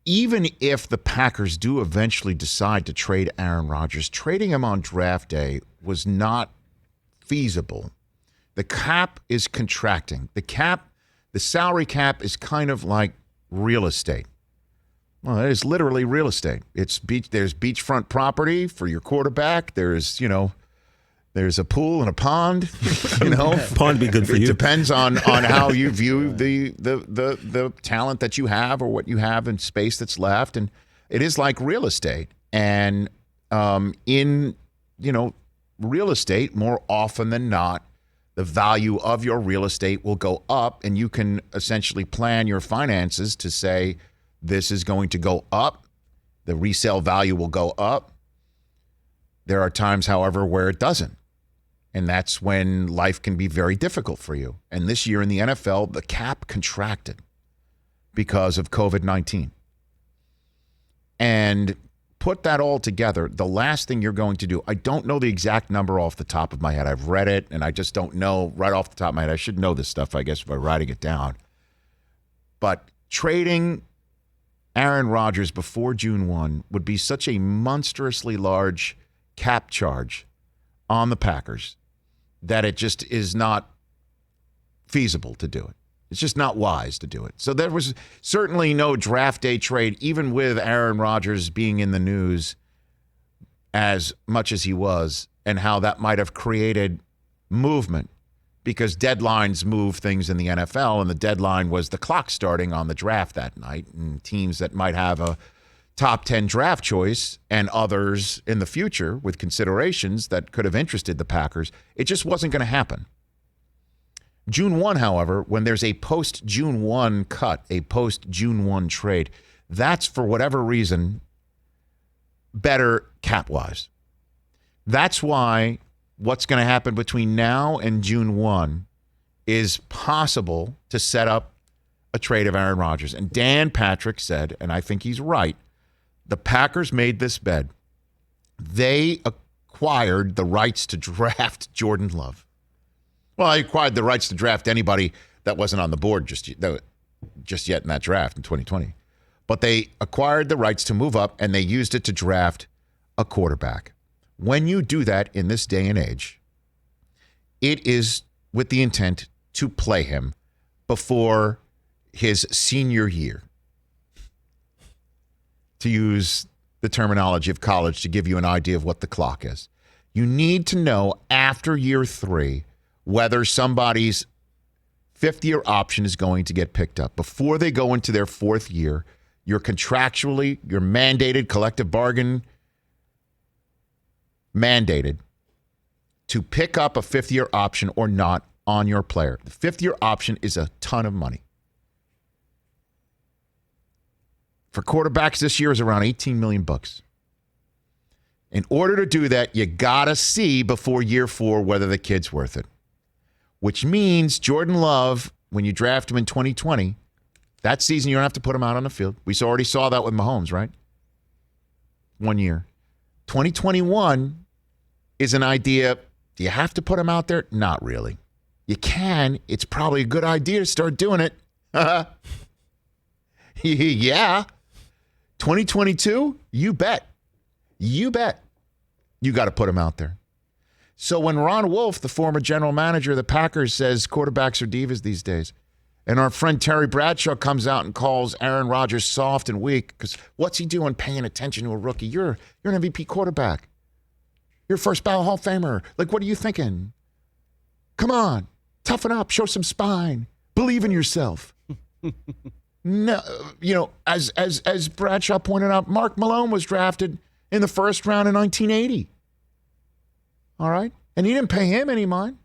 even if the Packers do eventually decide to trade Aaron Rodgers, trading him on draft day was not feasible. The cap is contracting. The salary cap is kind of like real estate. Well, it is literally real estate. There's beachfront property for your quarterback. There's a pool and a pond. Pond be good for you. It depends on how you view the talent that you have or what you have in space that's left. And it is like real estate. And in real estate, more often than not, the value of your real estate will go up, and you can essentially plan your finances to say this is going to go up. The resale value will go up. There are times, however, where it doesn't. And that's when life can be very difficult for you. And this year in the NFL, the cap contracted because of COVID-19. And put that all together, the last thing you're going to do, I don't know the exact number off the top of my head. I've read it, and I just don't know right off the top of my head. I should know this stuff, I guess, by writing it down. But trading Aaron Rodgers before June 1 would be such a monstrously large cap charge on the Packers that it just is not feasible to do it. It's just not wise to do it. So there was certainly no draft day trade, even with Aaron Rodgers being in the news as much as he was, and how that might have created movement, because deadlines move things in the NFL, and the deadline was the clock starting on the draft that night, and teams that might have a top 10 draft choice and others in the future with considerations that could have interested the Packers, it just wasn't going to happen. June 1, however, when there's a post-June 1 cut, a post-June 1 trade, that's, for whatever reason, better cap-wise. That's why what's going to happen between now and June 1 is possible to set up a trade of Aaron Rodgers. And Dan Patrick said, and I think he's right, the Packers made this bet. They acquired the rights to draft Jordan Love. Well, I acquired the rights to draft anybody that wasn't on the board just yet in that draft in 2020. But they acquired the rights to move up, and they used it to draft a quarterback. When you do that in this day and age, it is with the intent to play him before his senior year, to use the terminology of college to give you an idea of what the clock is. You need to know after year 3 whether somebody's fifth-year option is going to get picked up. Before they go into their 4th year, you're mandated, collective bargain mandated to pick up a 5th-year option or not on your player. The 5th-year option is a ton of money. For quarterbacks this year is around $18 million. In order to do that, you got to see before year 4 whether the kid's worth it. Which means Jordan Love, when you draft him in 2020, that season you don't have to put him out on the field. We already saw that with Mahomes, right? 1 year. 2021 is an idea. Do you have to put him out there? Not really. You can. It's probably a good idea to start doing it. Yeah. 2022, you bet. You bet. You got to put him out there. So when Ron Wolf, the former general manager of the Packers, says quarterbacks are divas these days, and our friend Terry Bradshaw comes out and calls Aaron Rodgers soft and weak, because what's he doing paying attention to a rookie? You're an MVP quarterback. You're a first ballot Hall of Famer. Like, what are you thinking? Come on. Toughen up. Show some spine. Believe in yourself. No, as Bradshaw pointed out, Mark Malone was drafted in the 1st round in 1980. All right? And he didn't pay him any mind.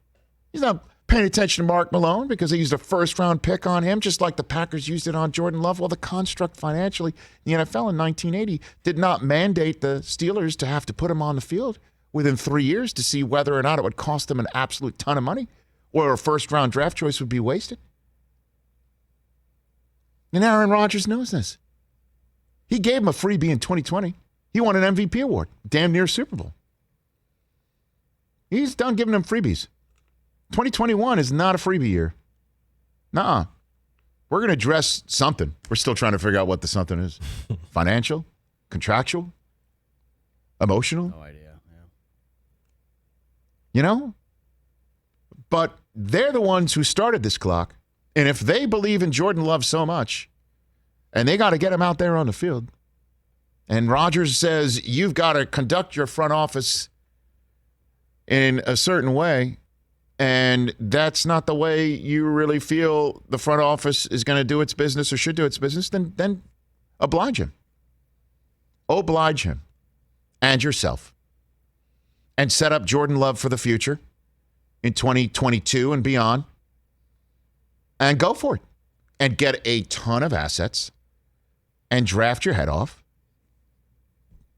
He's not paying attention to Mark Malone because they used a 1st-round pick on him, just like the Packers used it on Jordan Love. Well, the construct financially, the NFL in 1980 did not mandate the Steelers to have to put him on the field within 3 years to see whether or not it would cost them an absolute ton of money or a 1st-round draft choice would be wasted. And Aaron Rodgers knows this. He gave him a freebie in 2020. He won an MVP award, damn near Super Bowl. He's done giving them freebies. 2021 is not a freebie year. Nuh-uh. We're going to address something. We're still trying to figure out what the something is. Financial? Contractual? Emotional? No idea. Yeah. You know? But they're the ones who started this clock. And if they believe in Jordan Love so much, and they got to get him out there on the field, and Rodgers says you've got to conduct your front office in a certain way, and that's not the way you really feel the front office is going to do its business or should do its business, then oblige him. Oblige him and yourself. And set up Jordan Love for the future in 2022 and beyond. And go for it. And get a ton of assets and draft your head off.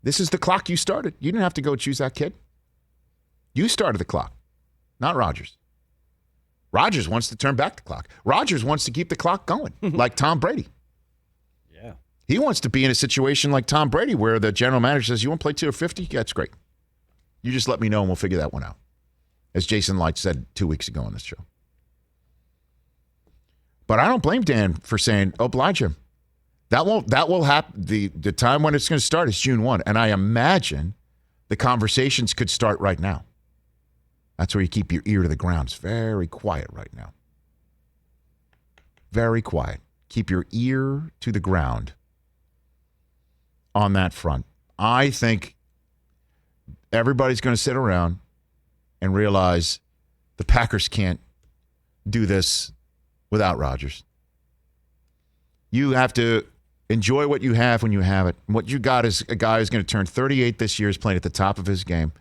This is the clock you started. You didn't have to go choose that kid. You started the clock, not Rodgers. Rodgers wants to turn back the clock. Rodgers wants to keep the clock going, like Tom Brady. Yeah. He wants to be in a situation like Tom Brady where the general manager says, you want to play 2 or 50? That's great. You just let me know and we'll figure that one out. As Jason Light said 2 weeks ago on this show. But I don't blame Dan for saying, oblige him. That will happen. The time when it's going to start is June 1. And I imagine the conversations could start right now. That's where you keep your ear to the ground. It's very quiet right now. Very quiet. Keep your ear to the ground on that front. I think everybody's going to sit around and realize the Packers can't do this without Rodgers. You have to enjoy what you have when you have it. And what you got is a guy who's going to turn 38 this year, is playing at the top of his game.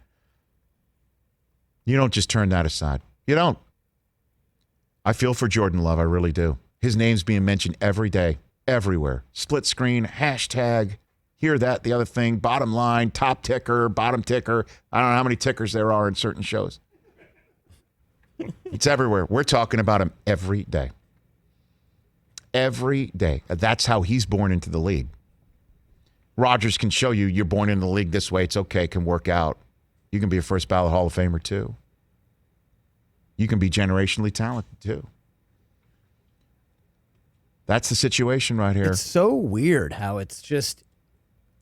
You don't just turn that aside. You don't. I feel for Jordan Love. I really do. His name's being mentioned every day, everywhere. Split screen, hashtag, hear that, the other thing, bottom line, top ticker, bottom ticker. I don't know how many tickers there are in certain shows. It's everywhere. We're talking about him every day. Every day. That's how he's born into the league. Rodgers can show you you're born into the league this way. It's okay. It can work out. You can be a first ballot Hall of Famer too. You can be generationally talented too. That's the situation right here. It's so weird how it's just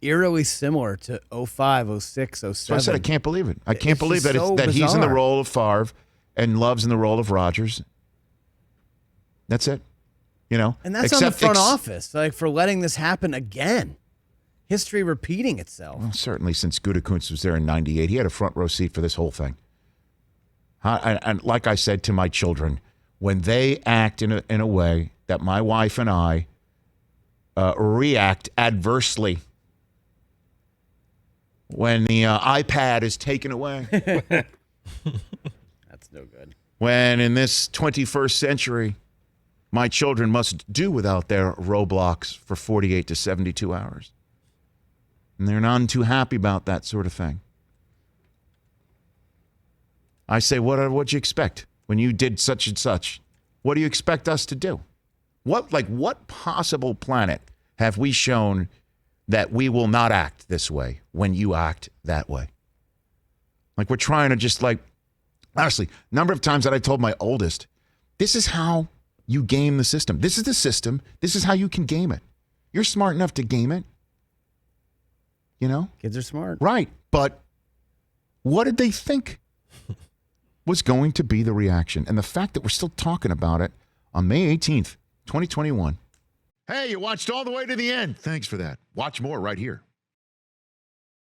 eerily similar to 05, 06, 07. So I said I can't believe it. I can't believe that, so that he's in the bizarre. role of Favre and Love's in the role of Rodgers. That's it. You know? And that's on the front office, like, for letting this happen again. History repeating itself. Well, certainly since Gutekunst was there in 98, he had a front row seat for this whole thing. And like I said to my children, when they act in a way that my wife and I react adversely, when the iPad is taken away, That's no good. when in this 21st century, my children must do without their Roblox for 48 to 72 hours. And they're none too happy about that sort of thing. I say, what'd you expect when you did such and such? What do you expect us to do? What possible planet have we shown that we will not act this way when you act that way? Like, we're trying to just, like, honestly, number of times that I told my oldest, this is how you game the system. This is the system. This is how you can game it. You're smart enough to game it. You know? Kids are smart. Right. But what did they think was going to be the reaction? And the fact that we're still talking about it on May 18th, 2021. Hey, you watched all the way to the end. Thanks for that. Watch more right here